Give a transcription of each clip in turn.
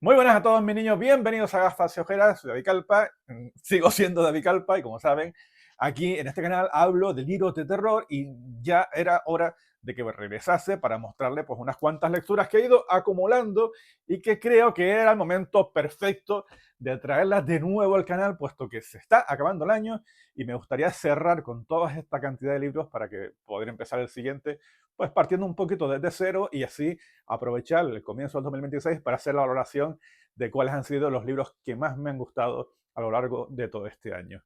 Muy buenas a todos mis niños, bienvenidos a Gafas y Ojeras, soy David Calpa, sigo siendo David Calpa y como saben, aquí en este canal hablo de libros de terror y ya era hora de que regresase para mostrarles pues unas cuantas lecturas que he ido acumulando y que creo que era el momento perfecto de traerlas de nuevo al canal, puesto que se está acabando el año y me gustaría cerrar con toda esta cantidad de libros para que poder empezar el siguiente, pues partiendo un poquito desde cero y así aprovechar el comienzo del 2026 para hacer la valoración de cuáles han sido los libros que más me han gustado a lo largo de todo este año.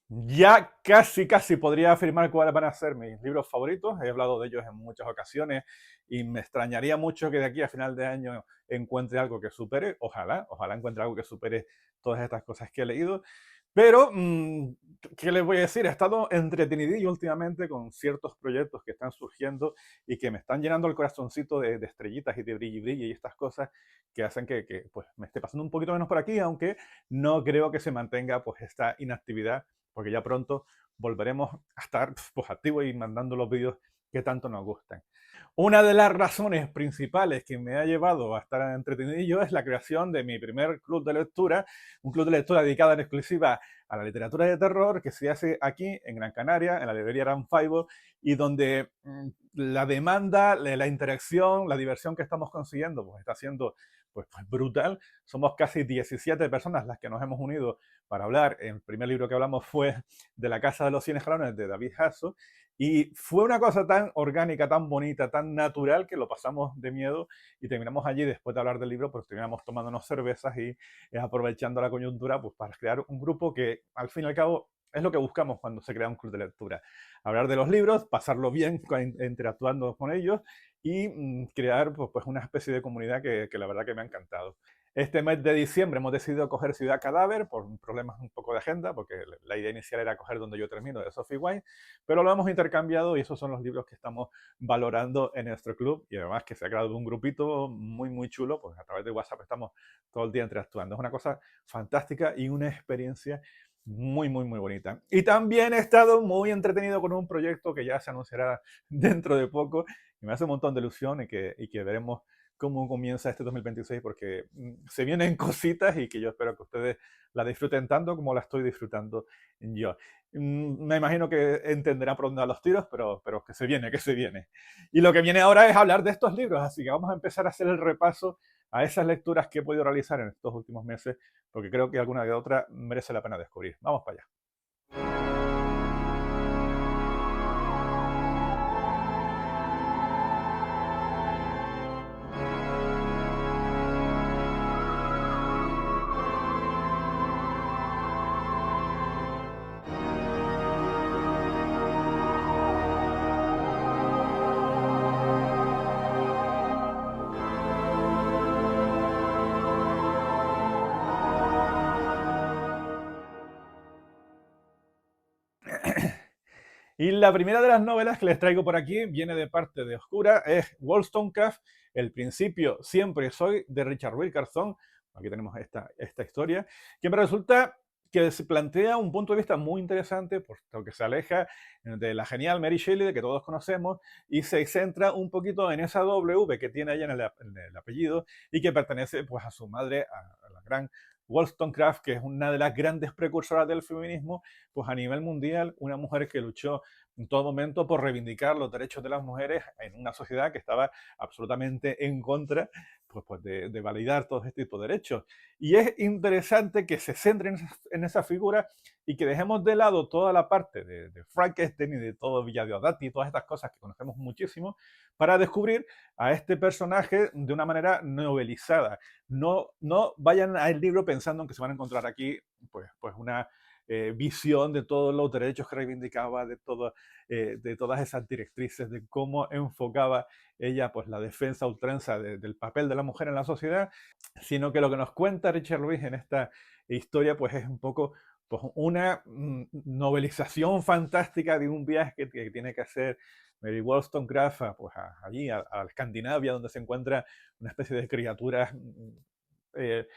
Ya casi podría afirmar cuáles van a ser mis libros favoritos. He hablado de ellos en muchas ocasiones y me extrañaría mucho que de aquí a final de año encuentre algo que supere. Ojalá encuentre algo que supere todas estas cosas que he leído. Pero, ¿qué les voy a decir? He estado entretenidillo últimamente con ciertos proyectos que están surgiendo y que me están llenando el corazoncito de estrellitas y de brilli y estas cosas que hacen que pues, me esté pasando un poquito menos por aquí, aunque no creo que se mantenga pues, esta inactividad, porque ya pronto volveremos a estar pues, activos y mandando los vídeos que tanto nos gustan. Una de las razones principales que me ha llevado a estar entretenidillo es la creación de mi primer club de lectura, un club de lectura dedicado en exclusiva a la literatura de terror que se hace aquí en Gran Canaria, en la librería Aranfaibo, y donde la demanda, la interacción, la diversión que estamos consiguiendo pues está siendo pues brutal. Somos casi 17 personas las que nos hemos unido para hablar. El primer libro que hablamos fue de La Casa de los 100 escalones de David Hasso, y fue una cosa tan orgánica, tan bonita, tan natural que lo pasamos de miedo y terminamos allí después de hablar del libro, pues terminamos tomándonos cervezas y aprovechando la coyuntura pues para crear un grupo que al fin y al cabo es lo que buscamos cuando se crea un club de lectura. Hablar de los libros, pasarlo bien interactuando con ellos y crear pues una especie de comunidad que la verdad que me ha encantado. Este mes de diciembre hemos decidido coger Ciudad Cadáver por problemas un poco de agenda, porque la idea inicial era coger Donde yo termino de Sophie White, pero lo hemos intercambiado y esos son los libros que estamos valorando en nuestro club y además que se ha creado un grupito muy chulo, pues a través de WhatsApp estamos todo el día interactuando. Es una cosa fantástica y una experiencia muy bonita. Y también he estado muy entretenido con un proyecto que ya se anunciará dentro de poco y me hace un montón de ilusión y que veremos cómo comienza este 2026 porque se vienen cositas y que yo espero que ustedes la disfruten tanto como la estoy disfrutando yo. Me imagino que entenderá por dónde van los tiros, pero que se viene, que se viene. Y lo que viene ahora es hablar de estos libros, así que vamos a empezar a hacer el repaso a esas lecturas que he podido realizar en estos últimos meses, porque creo que alguna que otra merece la pena descubrir. Vamos para allá. Y la primera de las novelas que les traigo por aquí viene de parte de Oscura, es Wollstonecraft, El principio siempre soy, de Richard Wilkerson. Aquí tenemos esta historia, que me resulta que se plantea un punto de vista muy interesante, puesto que se aleja de la genial Mary Shelley, de que todos conocemos, y se centra un poquito en esa W que tiene ella en el apellido y que pertenece pues, a su madre, a la gran Wollstonecraft, que es una de las grandes precursoras del feminismo, pues a nivel mundial, una mujer que luchó en todo momento por reivindicar los derechos de las mujeres en una sociedad que estaba absolutamente en contra pues de validar todo este tipo de derechos. Y es interesante que se centre en esa figura y que dejemos de lado toda la parte de Frankenstein y de todo Villa Diodati y todas estas cosas que conocemos muchísimo para descubrir a este personaje de una manera novelizada. No vayan al libro pensando en que se van a encontrar aquí pues una visión de todos los derechos que reivindicaba, de todas esas directrices, de cómo enfocaba ella pues, la defensa a ultranza del papel de la mujer en la sociedad, sino que lo que nos cuenta Richard Lewis en esta historia pues, es un poco pues, una novelización fantástica de un viaje que tiene que hacer Mary Wollstonecraft pues, allí, a Escandinavia, donde se encuentra una especie de criaturas eh,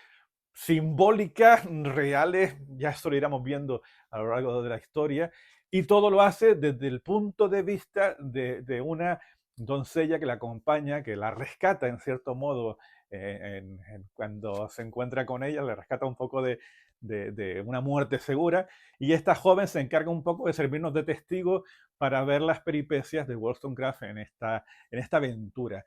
simbólicas, reales, ya esto lo iremos viendo a lo largo de la historia, y todo lo hace desde el punto de vista de una doncella que la acompaña, que la rescata en cierto modo cuando se encuentra con ella, le rescata un poco de una muerte segura, y esta joven se encarga un poco de servirnos de testigo para ver las peripecias de Wollstonecraft en esta aventura.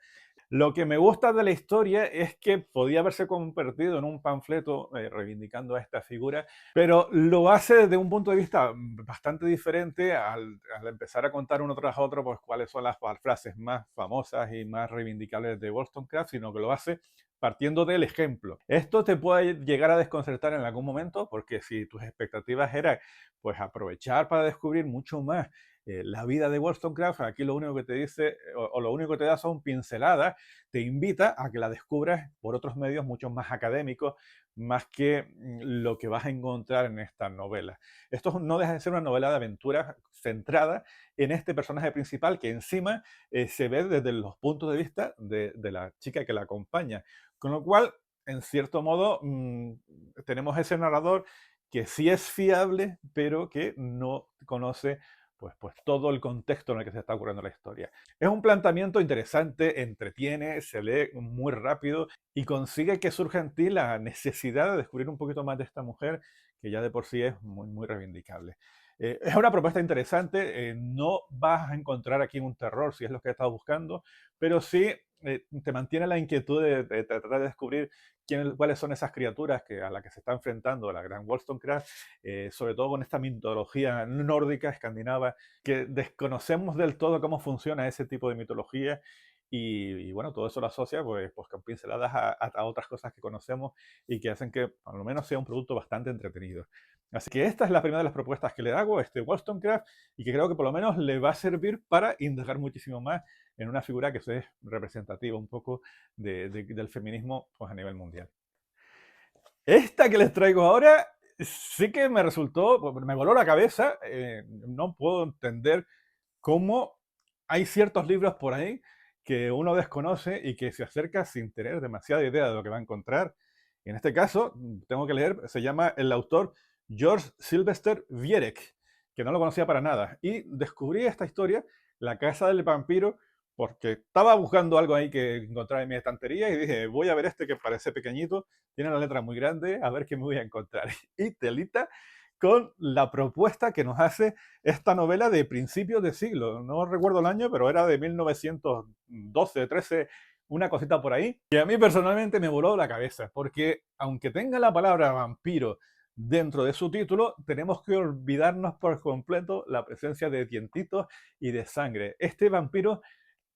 Lo que me gusta de la historia es que podía haberse convertido en un panfleto reivindicando a esta figura, pero lo hace desde un punto de vista bastante diferente al empezar a contar uno tras otro pues, cuáles son las frases más famosas y más reivindicables de Wollstonecraft, sino que lo hace partiendo del ejemplo. Esto te puede llegar a desconcertar en algún momento, porque si tus expectativas eran pues aprovechar para descubrir mucho más la vida de Wollstonecraft, aquí lo único que te dice o lo único que te da son pinceladas, te invita a que la descubras por otros medios mucho más académicos, más que lo que vas a encontrar en esta novela. Esto no deja de ser una novela de aventuras centrada en este personaje principal que encima se ve desde los puntos de vista de la chica que la acompaña. Con lo cual, en cierto modo, tenemos ese narrador que sí es fiable, pero que no conoce pues todo el contexto en el que se está ocurriendo la historia. Es un planteamiento interesante, entretiene, se lee muy rápido y consigue que surja en ti la necesidad de descubrir un poquito más de esta mujer que ya de por sí es muy, muy reivindicable. Es una propuesta interesante, no vas a encontrar aquí un terror si es lo que estás buscando, pero sí te mantiene la inquietud de tratar de descubrir cuáles son esas criaturas a las que se está enfrentando la gran Wollstonecraft, sobre todo con esta mitología nórdica, escandinava, que desconocemos del todo cómo funciona ese tipo de mitología y bueno, todo eso lo asocia pues con pinceladas a otras cosas que conocemos y que hacen que por lo menos sea un producto bastante entretenido. Así que esta es la primera de las propuestas que le hago, Wollstonecraft, y que creo que por lo menos le va a servir para indagar muchísimo más en una figura que es representativa un poco del feminismo pues, a nivel mundial. Esta que les traigo ahora sí que me resultó, me voló la cabeza, no puedo entender cómo hay ciertos libros por ahí que uno desconoce y que se acerca sin tener demasiada idea de lo que va a encontrar. En este caso, tengo que leer, se llama el autor George Sylvester Viereck, que no lo conocía para nada. Y descubrí esta historia, La Casa del Vampiro, porque estaba buscando algo ahí que encontrar en mi estantería y dije, voy a ver este que parece pequeñito, tiene la letra muy grande, a ver qué me voy a encontrar. Y telita con la propuesta que nos hace esta novela de principios de siglo. No recuerdo el año, pero era de 1912, 13, una cosita por ahí. Y a mí personalmente me voló la cabeza, porque aunque tenga la palabra vampiro dentro de su título, tenemos que olvidarnos por completo la presencia de dientitos y de sangre. Este vampiro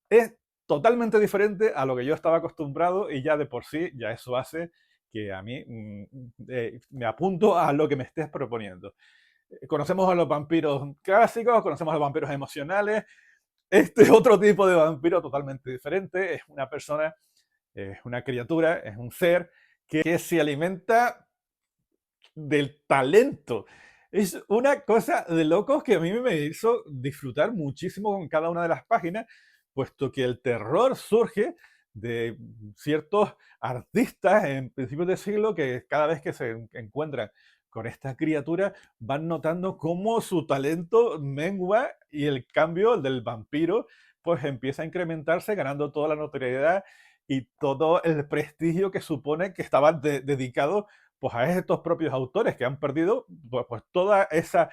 es totalmente diferente a lo que yo estaba acostumbrado y ya de por sí, ya eso hace que a mí me apunto a lo que me estés proponiendo. Conocemos a los vampiros clásicos, conocemos a los vampiros emocionales. Este es otro tipo de vampiro totalmente diferente. Es una persona, es una criatura, es un ser que se alimenta del talento. Es una cosa de locos que a mí me hizo disfrutar muchísimo con cada una de las páginas, puesto que el terror surge de ciertos artistas en principios de siglo que cada vez que se encuentran con esta criatura van notando cómo su talento mengua y el cambio del vampiro pues empieza a incrementarse ganando toda la notoriedad y todo el prestigio que supone que estaba dedicado pues a estos propios autores que han perdido pues toda esa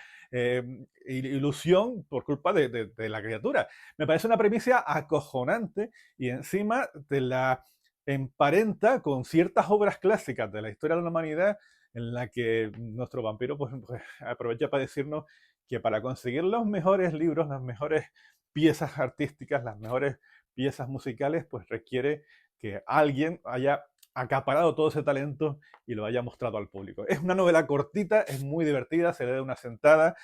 ilusión por culpa de la criatura. Me parece una premisa acojonante y encima te la emparenta con ciertas obras clásicas de la historia de la humanidad en la que nuestro vampiro pues aprovecha para decirnos que para conseguir los mejores libros, las mejores piezas artísticas, las mejores piezas musicales, pues requiere que alguien haya acaparado todo ese talento y lo haya mostrado al público. Es una novela cortita, es muy divertida, se lee de una sentada.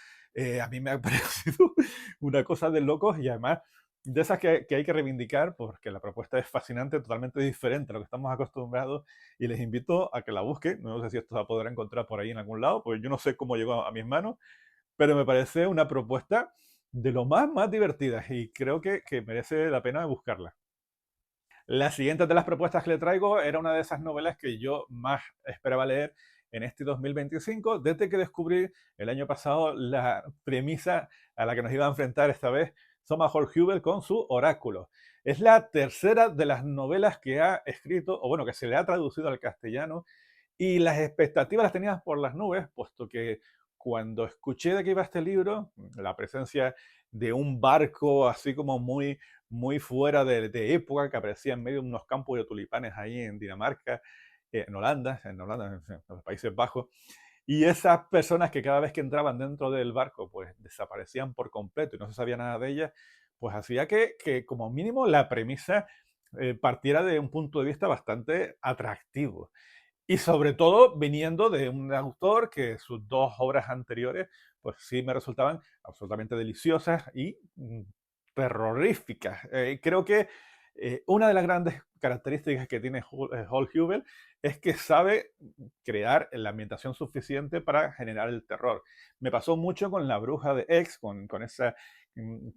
A mí me ha parecido una cosa de locos y además de esas que hay que reivindicar porque la propuesta es fascinante, totalmente diferente a lo que estamos acostumbrados y les invito a que la busquen. No sé si esto se podrá encontrar por ahí en algún lado, porque yo no sé cómo llegó a mis manos, pero me parece una propuesta de lo más divertidas y creo que merece la pena buscarla. La siguiente de las propuestas que le traigo era una de esas novelas que yo más esperaba leer en este 2025, desde que descubrí el año pasado la premisa a la que nos iba a enfrentar esta vez Thomas Howell con su Oráculo. Es la tercera de las novelas que ha escrito, o bueno, que se le ha traducido al castellano, y las expectativas las tenías por las nubes, puesto que cuando escuché de qué iba este libro, la presencia de un barco así como muy fuera de época, que aparecía en medio de unos campos de tulipanes ahí en Dinamarca, en los Países Bajos, y esas personas que cada vez que entraban dentro del barco, pues desaparecían por completo y no se sabía nada de ellas, pues hacía que como mínimo la premisa partiera de un punto de vista bastante atractivo. Y sobre todo viniendo de un autor que sus dos obras anteriores, pues sí me resultaban absolutamente deliciosas y terroríficas. Creo que una de las grandes características que tiene Hall Hubel es que sabe crear la ambientación suficiente para generar el terror. Me pasó mucho con La Bruja de X, con esa mm,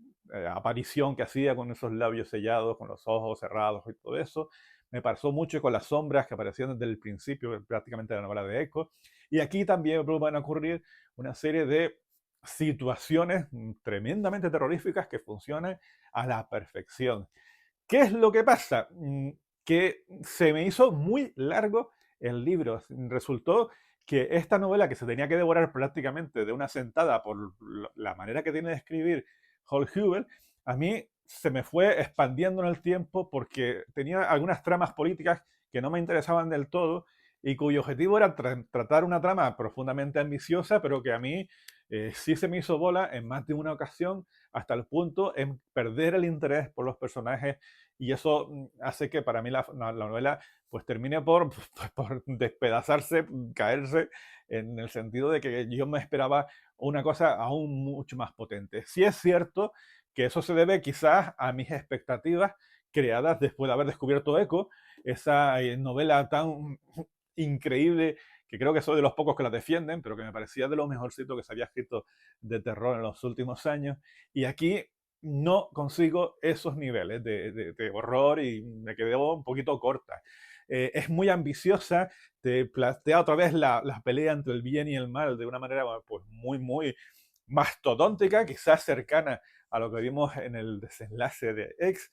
aparición que hacía con esos labios sellados, con los ojos cerrados y todo eso. Me pasó mucho con las sombras que aparecían desde el principio prácticamente de la novela de Eco. Y aquí también van a ocurrir una serie de situaciones tremendamente terroríficas que funcionan a la perfección. ¿Qué es lo que pasa? Que se me hizo muy largo el libro. Resultó que esta novela, que se tenía que devorar prácticamente de una sentada por la manera que tiene de escribir Hall Hubel, a mí se me fue expandiendo en el tiempo porque tenía algunas tramas políticas que no me interesaban del todo y cuyo objetivo era tratar una trama profundamente ambiciosa, pero que a mí sí se me hizo bola en más de una ocasión hasta el punto en perder el interés por los personajes y eso hace que para mí la novela pues termine por despedazarse, caerse, en el sentido de que yo me esperaba una cosa aún mucho más potente. Sí es cierto que eso se debe quizás a mis expectativas creadas después de haber descubierto Eco, esa novela tan increíble que creo que soy de los pocos que la defienden, pero que me parecía de lo mejorcito que se había escrito de terror en los últimos años. Y aquí no consigo esos niveles de horror y me quedé un poquito corta. Es muy ambiciosa, te plantea otra vez la pelea entre el bien y el mal de una manera pues, muy mastodóntica, quizás cercana a lo que vimos en el desenlace de X.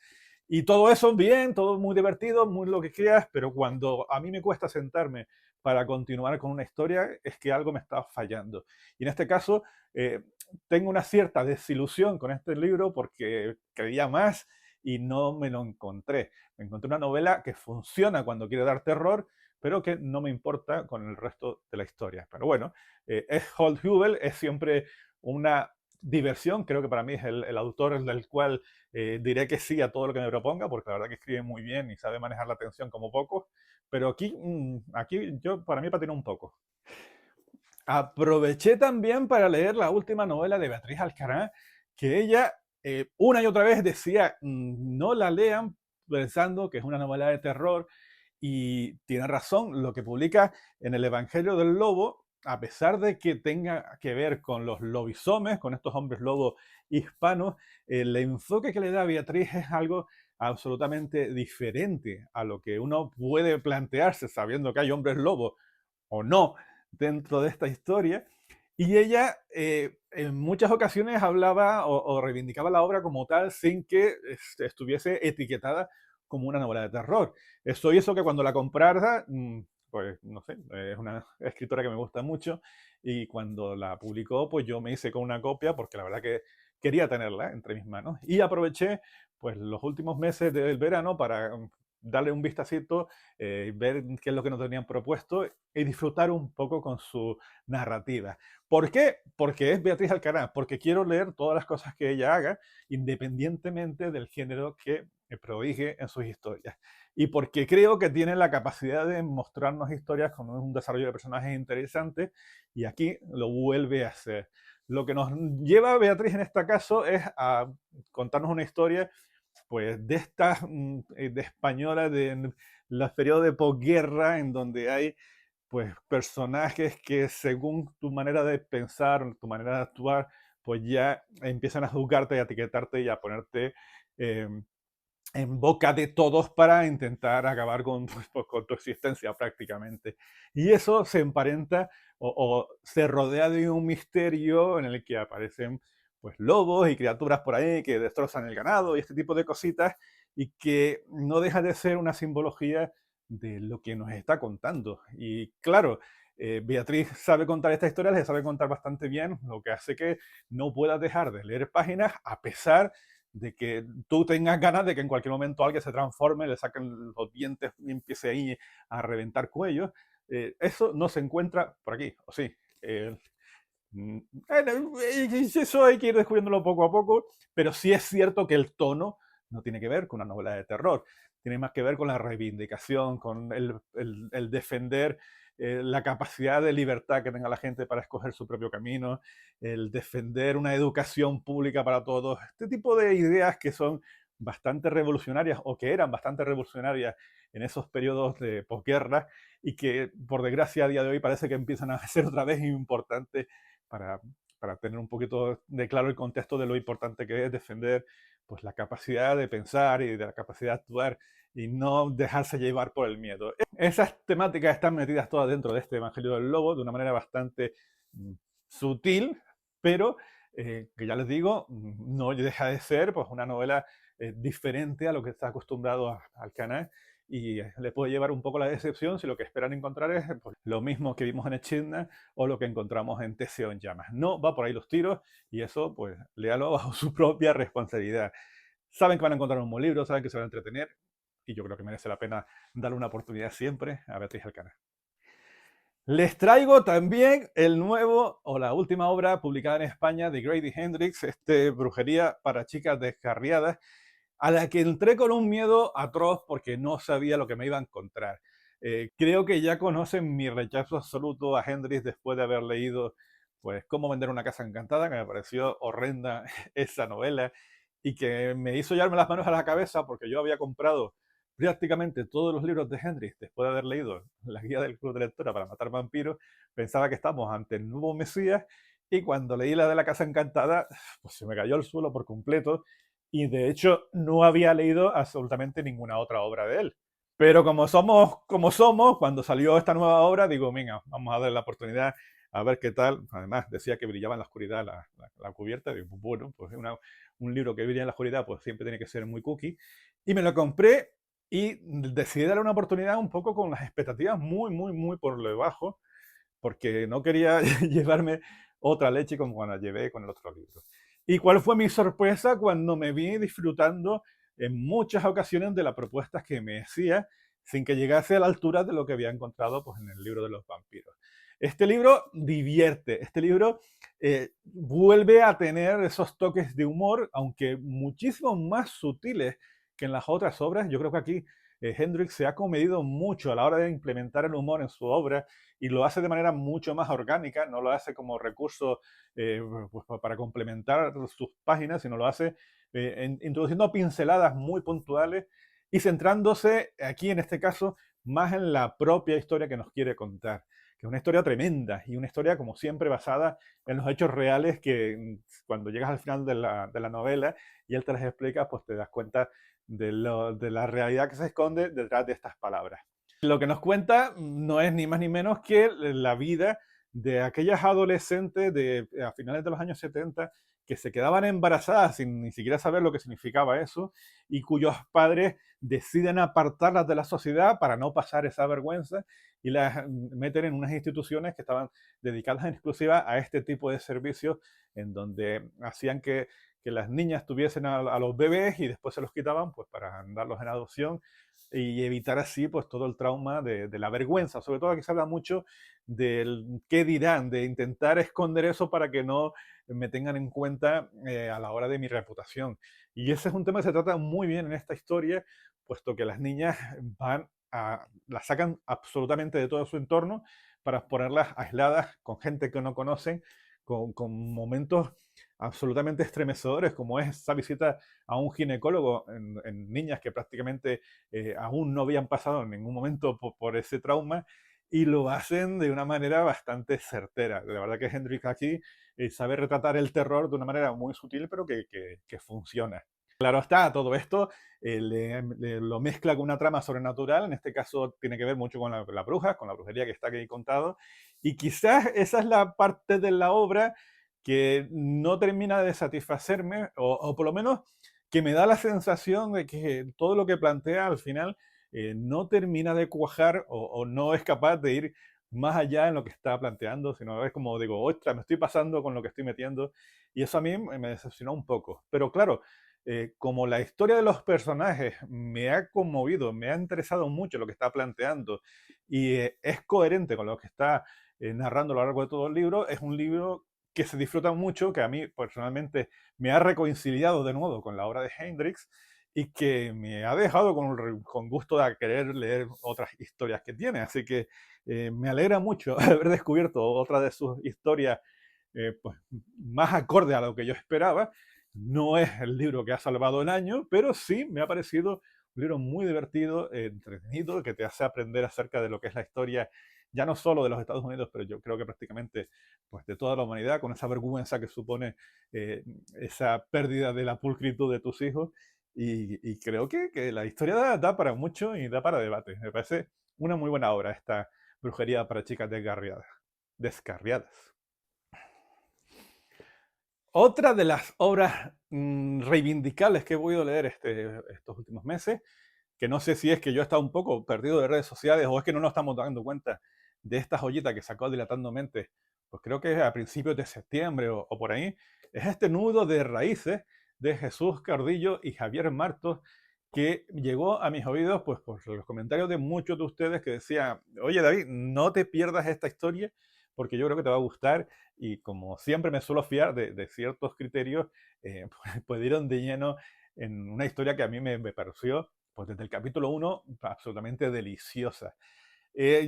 Y todo eso bien, todo muy divertido, muy lo que quieras, pero cuando a mí me cuesta sentarme para continuar con una historia, es que algo me está fallando. Y en este caso, eh, tengo una cierta desilusión con este libro porque creía más y no me lo encontré. Me encontré una novela que funciona cuando quiere dar terror, pero que no me importa con el resto de la historia. Pero bueno, es Holt Hubel, es siempre una diversión. Creo que para mí es el autor del cual diré que sí a todo lo que me proponga, porque la verdad que escribe muy bien y sabe manejar la atención como pocos. Pero aquí yo, para mí patina un poco. Aproveché también para leer la última novela de Beatriz Alcará, que ella una y otra vez decía, no la lean pensando que es una novela de terror, y tiene razón, lo que publica en el Evangelio del Lobo, a pesar de que tenga que ver con los lobisomes, con estos hombres lobos hispanos, el enfoque que le da Beatriz es algo absolutamente diferente a lo que uno puede plantearse sabiendo que hay hombres lobos o no dentro de esta historia. Y ella en muchas ocasiones hablaba o reivindicaba la obra como tal sin que estuviese etiquetada como una novela de terror. Eso hizo que cuando la comprara, pues no sé, es una escritora que me gusta mucho y cuando la publicó, pues yo me hice con una copia porque la verdad que quería tenerla entre mis manos y aproveché pues los últimos meses del verano para darle un vistacito, ver qué es lo que nos tenían propuesto y disfrutar un poco con su narrativa. ¿Por qué? Porque es Beatriz Alcaraz, porque quiero leer todas las cosas que ella haga, independientemente del género que prodigue en sus historias. Y porque creo que tiene la capacidad de mostrarnos historias con un desarrollo de personajes interesante, y aquí lo vuelve a hacer. Lo que nos lleva a Beatriz en este caso es a contarnos una historia pues de esta de española de los periodos de posguerra en donde hay pues personajes que según tu manera de pensar, tu manera de actuar, pues ya empiezan a juzgarte y a etiquetarte y a ponerte eh, en boca de todos para intentar acabar con tu existencia prácticamente. Y eso se emparenta o se rodea de un misterio en el que aparecen pues lobos y criaturas por ahí que destrozan el ganado y este tipo de cositas, y que no deja de ser una simbología de lo que nos está contando. Y claro, Beatriz sabe contar esta historia, le sabe contar bastante bien, lo que hace que no puedas dejar de leer páginas a pesar de que tú tengas ganas de que en cualquier momento alguien se transforme, le saquen los dientes y empiece ahí a reventar cuellos. Eso no se encuentra por aquí, ¿o sí? Eh, eso hay que ir descubriéndolo poco a poco, pero sí es cierto que el tono no tiene que ver con una novela de terror, tiene más que ver con la reivindicación, con el defender la capacidad de libertad que tenga la gente para escoger su propio camino, el defender una educación pública para todos, este tipo de ideas que son bastante revolucionarias o que eran bastante revolucionarias en esos periodos de posguerra y que por desgracia a día de hoy parece que empiezan a ser otra vez importantes para, para tener un poquito de claro el contexto de lo importante que es defender pues, la capacidad de pensar y de la capacidad de actuar y no dejarse llevar por el miedo. Esas temáticas están metidas todas dentro de este Evangelio del Lobo de una manera bastante sutil, pero que ya les digo, no deja de ser pues, una novela diferente a lo que está acostumbrado al canal y le puede llevar un poco la decepción si lo que esperan encontrar es pues, lo mismo que vimos en Echidna o lo que encontramos en Teseo en llamas. No va por ahí los tiros y eso, pues, léalo bajo su propia responsabilidad. Saben que van a encontrar un buen libro, saben que se van a entretener y yo creo que merece la pena darle una oportunidad siempre a Beatriz Alcana. Les traigo también el nuevo o la última obra publicada en España de Grady Hendrix, Brujería para chicas descarriadas, a la que entré con un miedo atroz porque no sabía lo que me iba a encontrar. Creo que ya conocen mi rechazo absoluto a Hendrix después de haber leído pues Cómo vender una casa encantada, que me pareció horrenda esa novela y que me hizo llevarme las manos a la cabeza porque yo había comprado prácticamente todos los libros de Hendrix después de haber leído la guía del club de lectura para matar vampiros. Pensaba que estamos ante el nuevo Mesías y cuando leí la de la casa encantada, pues se me cayó al suelo por completo y de hecho no había leído absolutamente ninguna otra obra de él. Pero como somos, cuando salió esta nueva obra, digo, venga, vamos a darle la oportunidad a ver qué tal. Además, decía que brillaba en la oscuridad la cubierta. Digo, bueno, pues un libro que brilla en la oscuridad, pues siempre tiene que ser muy cookie. Y me lo compré y decidí darle una oportunidad un poco con las expectativas muy, muy, muy por debajo, porque no quería llevarme otra leche como cuando la llevé con el otro libro. ¿Y cuál fue mi sorpresa cuando me vi disfrutando en muchas ocasiones de las propuestas que me hacía sin que llegase a la altura de lo que había encontrado pues, en el libro de los vampiros? Este libro divierte, este libro vuelve a tener esos toques de humor, aunque muchísimo más sutiles que en las otras obras. Yo creo que aquí Hendrix se ha comedido mucho a la hora de implementar el humor en su obra y lo hace de manera mucho más orgánica, no lo hace como recurso pues, para complementar sus páginas, sino lo hace introduciendo pinceladas muy puntuales y centrándose aquí en este caso más en la propia historia que nos quiere contar, que es una historia tremenda y una historia como siempre basada en los hechos reales que cuando llegas al final de la novela y él te las explica, pues te das cuenta de la realidad que se esconde detrás de estas palabras. Lo que nos cuenta no es ni más ni menos que la vida de aquellas adolescentes a finales de los años 70 que se quedaban embarazadas sin ni siquiera saber lo que significaba eso y cuyos padres deciden apartarlas de la sociedad para no pasar esa vergüenza y las meten en unas instituciones que estaban dedicadas en exclusiva a este tipo de servicios en donde hacían que las niñas tuviesen a los bebés y después se los quitaban pues para darlos en adopción y evitar así pues todo el trauma de la vergüenza. Sobre todo aquí se habla mucho del qué dirán, de intentar esconder eso para que no me tengan en cuenta a la hora de mi reputación. Y ese es un tema que se trata muy bien en esta historia, puesto que las niñas las sacan absolutamente de todo su entorno para ponerlas aisladas con gente que no conocen, con momentos absolutamente estremecedores, como es esa visita a un ginecólogo en niñas que prácticamente aún no habían pasado en ningún momento por ese trauma, y lo hacen de una manera bastante certera. La verdad que Hendrix aquí sabe retratar el terror de una manera muy sutil, pero que funciona. Claro está, todo esto lo mezcla con una trama sobrenatural, en este caso tiene que ver mucho con la bruja, con la brujería que está aquí contado, y quizás esa es la parte de la obra que no termina de satisfacerme, o por lo menos que me da la sensación de que todo lo que plantea al final no termina de cuajar o no es capaz de ir más allá en lo que está planteando, sino es como digo, ostras, me estoy pasando con lo que estoy metiendo, y eso a mí me decepcionó un poco. Pero claro, como la historia de los personajes me ha conmovido, me ha interesado mucho lo que está planteando y es coherente con lo que está narrando a lo largo de todo el libro, es un libro que se disfruta mucho, que a mí personalmente me ha reconciliado de nuevo con la obra de Hendrix y que me ha dejado con gusto de querer leer otras historias que tiene. Así que me alegra mucho haber descubierto otra de sus historias pues, más acorde a lo que yo esperaba. No es el libro que ha salvado el año, pero sí me ha parecido un libro muy divertido, entretenido, que te hace aprender acerca de lo que es la historia, ya no solo de los Estados Unidos, pero yo creo que prácticamente pues, de toda la humanidad, con esa vergüenza que supone esa pérdida de la pulcritud de tus hijos. Y creo que la historia da para mucho y da para debate. Me parece una muy buena obra esta brujería para chicas descarriadas. Descarriadas. Otra de las obras reivindicables que he podido leer estos últimos meses, que no sé si es que yo he estado un poco perdido de redes sociales o es que no nos estamos dando cuenta de esta joyita que sacó Dilatando Mente, pues creo que a principios de septiembre o por ahí, es este nudo de raíces de Jesús Cardillo y Javier Martos, que llegó a mis oídos pues por los comentarios de muchos de ustedes que decían, oye David, no te pierdas esta historia porque yo creo que te va a gustar, y como siempre me suelo fiar de ciertos criterios, pues dieron de lleno en una historia que a mí me pareció, pues desde el capítulo uno absolutamente deliciosa.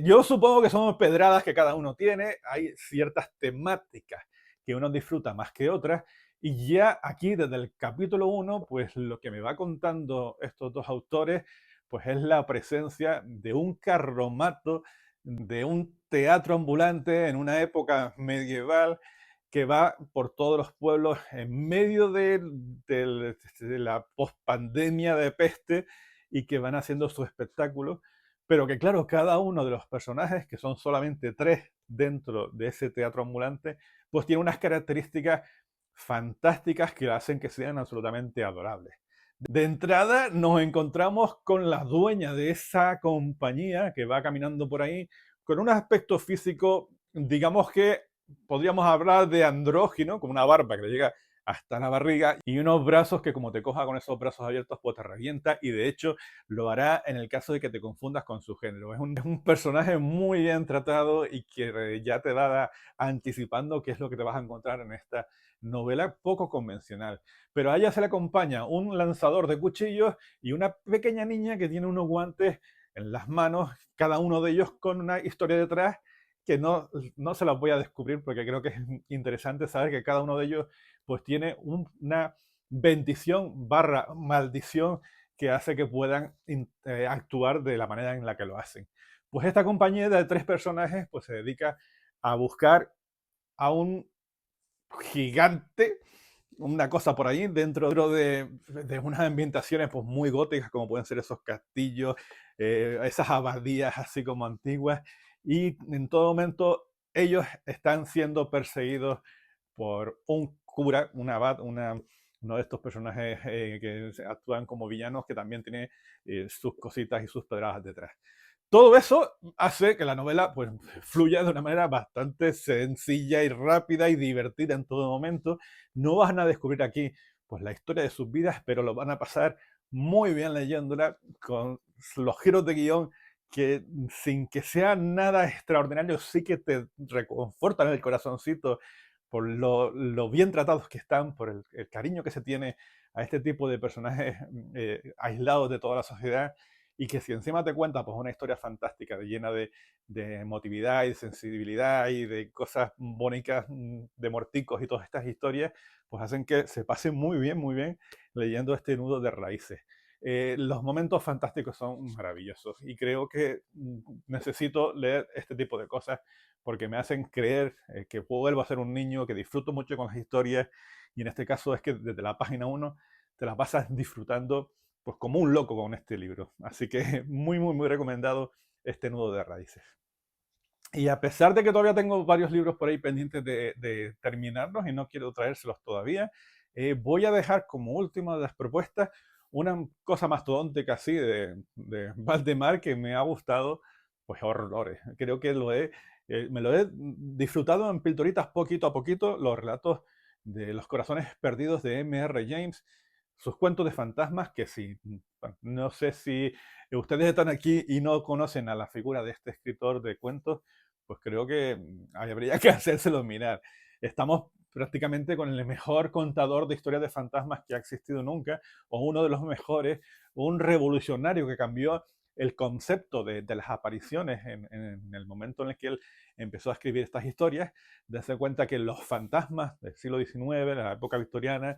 Yo supongo que son pedradas que cada uno tiene, hay ciertas temáticas que uno disfruta más que otras, y ya aquí desde el capítulo uno pues lo que me va contando estos dos autores, pues es la presencia de un carromato, de un teatro ambulante en una época medieval que va por todos los pueblos en medio de la pospandemia de peste y que van haciendo su espectáculo, pero que claro, cada uno de los personajes, que son solamente tres dentro de ese teatro ambulante, pues tiene unas características fantásticas que hacen que sean absolutamente adorables. De entrada nos encontramos con la dueña de esa compañía que va caminando por ahí con un aspecto físico, digamos que podríamos hablar de andrógino, con una barba que le llega hasta la barriga y unos brazos que como te coja con esos brazos abiertos pues te revienta, y de hecho lo hará en el caso de que te confundas con su género. Es un personaje muy bien tratado y que ya te va anticipando qué es lo que te vas a encontrar en esta novela poco convencional. Pero a ella se le acompaña un lanzador de cuchillos y una pequeña niña que tiene unos guantes en las manos, cada uno de ellos con una historia detrás que no se las voy a descubrir porque creo que es interesante saber que cada uno de ellos pues tiene una bendición barra maldición que hace que puedan actuar de la manera en la que lo hacen. Pues esta compañía de tres personajes pues se dedica a buscar a un gigante, una cosa por ahí, dentro de unas ambientaciones pues, muy góticas, como pueden ser esos castillos, esas abadías así como antiguas, y en todo momento ellos están siendo perseguidos por un cura, un abad, uno de estos personajes que actúan como villanos, que también tiene sus cositas y sus pedradas detrás. Todo eso hace que la novela pues, fluya de una manera bastante sencilla y rápida y divertida en todo momento. No van a descubrir aquí pues, la historia de sus vidas, pero lo van a pasar muy bien leyéndola, con los giros de guión que sin que sea nada extraordinario sí que te reconfortan el corazoncito por lo bien tratados que están, por el cariño que se tiene a este tipo de personajes aislados de toda la sociedad, y que si encima te cuenta pues una historia fantástica, llena de emotividad y de sensibilidad y de cosas bonitas, de morticos y todas estas historias, pues hacen que se pase muy bien leyendo este nudo de raíces. Los momentos fantásticos son maravillosos y creo que necesito leer este tipo de cosas porque me hacen creer que vuelvo a ser un niño, que disfruto mucho con las historias, y en este caso es que desde la página uno te la pasas disfrutando pues como un loco con este libro. Así que muy recomendado este nudo de raíces. Y a pesar de que todavía tengo varios libros por ahí pendientes de terminarlos y no quiero traérselos todavía, voy a dejar como última de las propuestas una cosa mastodóntica así de Valdemar que me ha gustado, pues horrores. Creo que me lo he disfrutado en pildoritas poquito a poquito, los relatos de Los corazones perdidos de M.R. James, sus cuentos de fantasmas, que sí, bueno, no sé si ustedes están aquí y no conocen a la figura de este escritor de cuentos, pues creo que habría que hacérselo mirar. Estamos prácticamente con el mejor contador de historias de fantasmas que ha existido nunca, o uno de los mejores, un revolucionario que cambió el concepto de las apariciones en el momento en el que él empezó a escribir estas historias, de hacer cuenta que los fantasmas del siglo XIX, la época victoriana,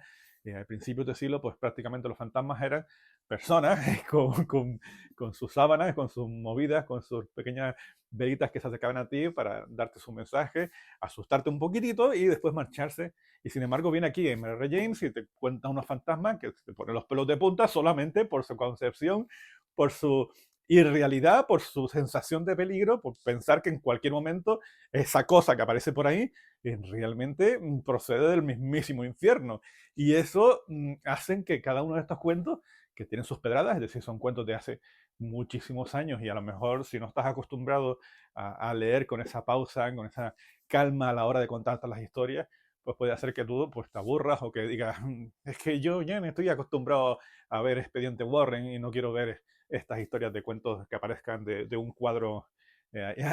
al principio del siglo, pues prácticamente los fantasmas eran personas con sus sábanas, con sus movidas, con sus pequeñas velitas que se acercaban a ti para darte su mensaje, asustarte un poquitito y después marcharse. Y sin embargo viene aquí M.R. James y te cuenta unos fantasmas que te ponen los pelos de punta solamente por su concepción, por su irrealidad, por su sensación de peligro, por pensar que en cualquier momento esa cosa que aparece por ahí realmente procede del mismísimo infierno. Y eso hacen que cada uno de estos cuentos, que tienen sus pedradas, es decir, son cuentos de hace muchísimos años y a lo mejor si no estás acostumbrado a leer con esa pausa, con esa calma a la hora de contarte las historias, pues puede hacer que tú pues, te aburras o que digas, es que yo ya me estoy acostumbrado a ver Expediente Warren y no quiero ver estas historias de cuentos que aparezcan de un cuadro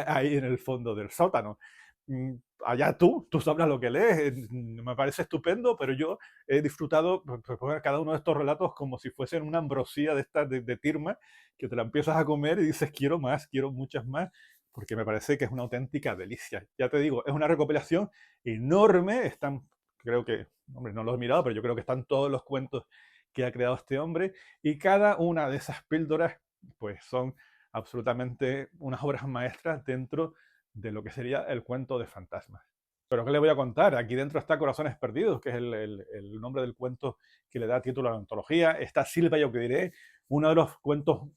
ahí en el fondo del sótano. Allá tú sabrás lo que lees, me parece estupendo, pero yo he disfrutado cada uno de estos relatos como si fuesen una ambrosía de estas de Tirma, que te la empiezas a comer y dices, quiero más, quiero muchas más, porque me parece que es una auténtica delicia. Ya te digo, es una recopilación enorme, están, creo que, hombre, no los he mirado, pero yo creo que están todos los cuentos que ha creado este hombre, y cada una de esas píldoras, pues son absolutamente unas obras maestras dentro de lo que sería el cuento de fantasmas. Pero ¿qué le voy a contar? Aquí dentro está Corazones Perdidos, que es el nombre del cuento que le da título a la antología. Está Silva, yo que diré, uno de los cuentos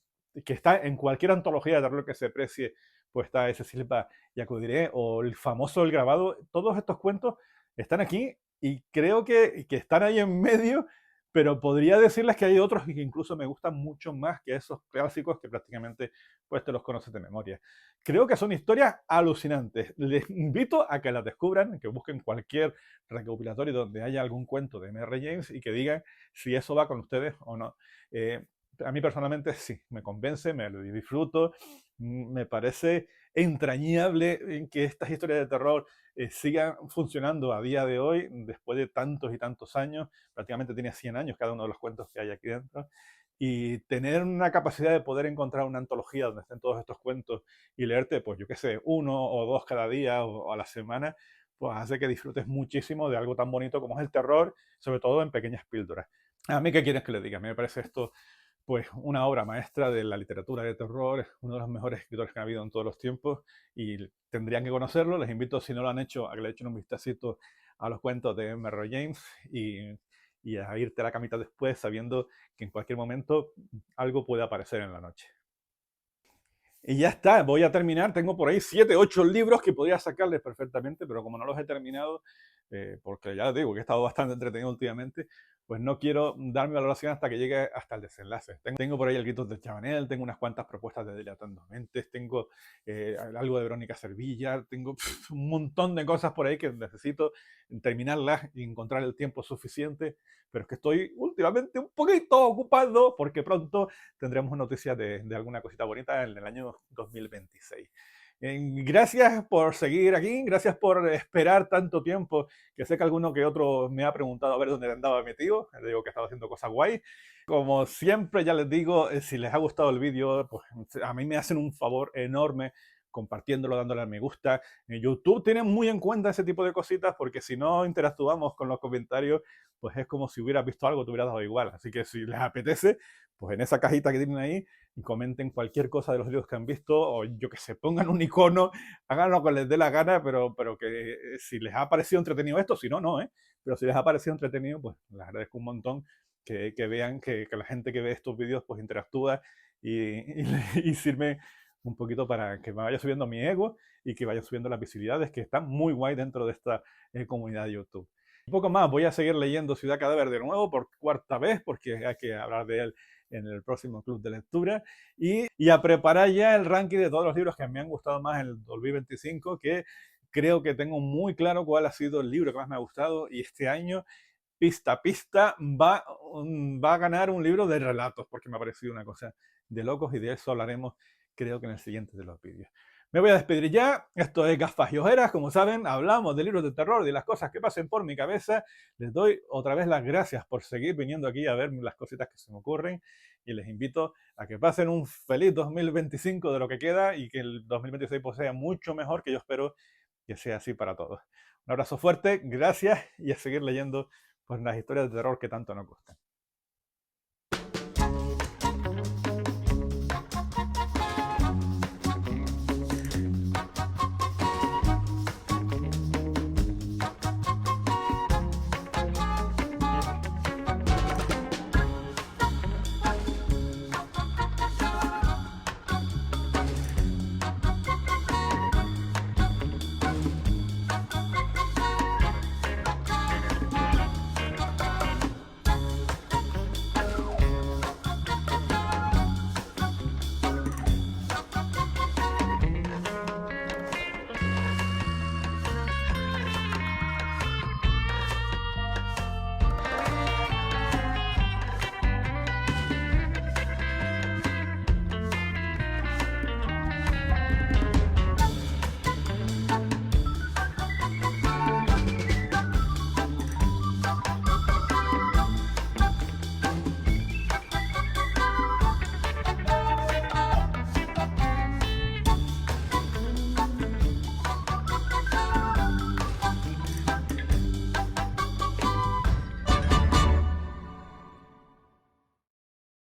que está en cualquier antología de terror que se precie, pues está ese Silva, ya que diré, o el famoso El Grabado. Todos estos cuentos están aquí y creo que están ahí en medio, pero podría decirles que hay otros que incluso me gustan mucho más que esos clásicos que prácticamente pues te los conoces de memoria. Creo que son historias alucinantes. Les invito a que las descubran, que busquen cualquier recopilatorio donde haya algún cuento de M.R. James y que digan si eso va con ustedes o no. Eh, a mí personalmente sí, me convence, me lo disfruto, me parece entrañable en que estas historias de terror sigan funcionando a día de hoy, después de tantos y tantos años, prácticamente tiene 100 años cada uno de los cuentos que hay aquí dentro, y tener una capacidad de poder encontrar una antología donde estén todos estos cuentos y leerte, pues yo qué sé, uno o dos cada día o a la semana, pues hace que disfrutes muchísimo de algo tan bonito como es el terror, sobre todo en pequeñas píldoras. A mí, ¿qué quieres que le diga? A mí me parece esto pues una obra maestra de la literatura de terror, es uno de los mejores escritores que ha habido en todos los tiempos y tendrían que conocerlo. Les invito, si no lo han hecho, a que le echen un vistacito a los cuentos de M.R. James y a irte a la camita después sabiendo que en cualquier momento algo puede aparecer en la noche. Y ya está, voy a terminar. Tengo por ahí 7, 8 libros que podría sacarles perfectamente, pero como no los he terminado, porque ya digo que he estado bastante entretenido últimamente, pues no quiero dar mi valoración hasta que llegue hasta el desenlace. Tengo por ahí el grito de Chabanel, tengo unas cuantas propuestas de Dilatando Mentes, tengo algo de Verónica Servilla, tengo un montón de cosas por ahí que necesito terminarlas y encontrar el tiempo suficiente, pero es que estoy últimamente un poquito ocupado porque pronto tendremos noticias de alguna cosita bonita en el año 2026. Gracias por seguir aquí, gracias por esperar tanto tiempo, que sé que alguno que otro me ha preguntado a ver dónde andaba metido, les digo que estaba haciendo cosas guay. Como siempre ya les digo, si les ha gustado el vídeo, pues a mí me hacen un favor enorme compartiéndolo, dándole al me gusta. YouTube tiene muy en cuenta ese tipo de cositas porque si no interactuamos con los comentarios, pues es como si hubieras visto algo, te hubieras dado igual. Así que si les apetece, pues en esa cajita que tienen ahí, comenten cualquier cosa de los vídeos que han visto, o yo que sé, pongan un icono, hagan lo que les dé la gana, pero que si les ha parecido entretenido esto, si no, no, ¿eh? Pero si les ha parecido entretenido, pues les agradezco un montón que vean que la gente que ve estos vídeos pues interactúa y sirve un poquito para que me vaya subiendo mi ego y que vayan subiendo las visibilidades, que están muy guay dentro de esta comunidad de YouTube. Un poco más, voy a seguir leyendo Ciudad Cadáver de nuevo por cuarta vez, porque hay que hablar de él en el próximo club de lectura, y a preparar ya el ranking de todos los libros que me han gustado más en el 2025, que creo que tengo muy claro cuál ha sido el libro que más me ha gustado, y este año, pista a pista, va a ganar un libro de relatos, porque me ha parecido una cosa de locos, y de eso hablaremos creo que en el siguiente de los vídeos. Me voy a despedir ya. Esto es Gafas y Ojeras. Como saben, hablamos de libros de terror, de las cosas que pasen por mi cabeza. Les doy otra vez las gracias por seguir viniendo aquí a ver las cositas que se me ocurren. Y les invito a que pasen un feliz 2025 de lo que queda y que el 2026 pues sea mucho mejor, que yo espero que sea así para todos. Un abrazo fuerte, gracias y a seguir leyendo pues, las historias de terror que tanto nos gustan.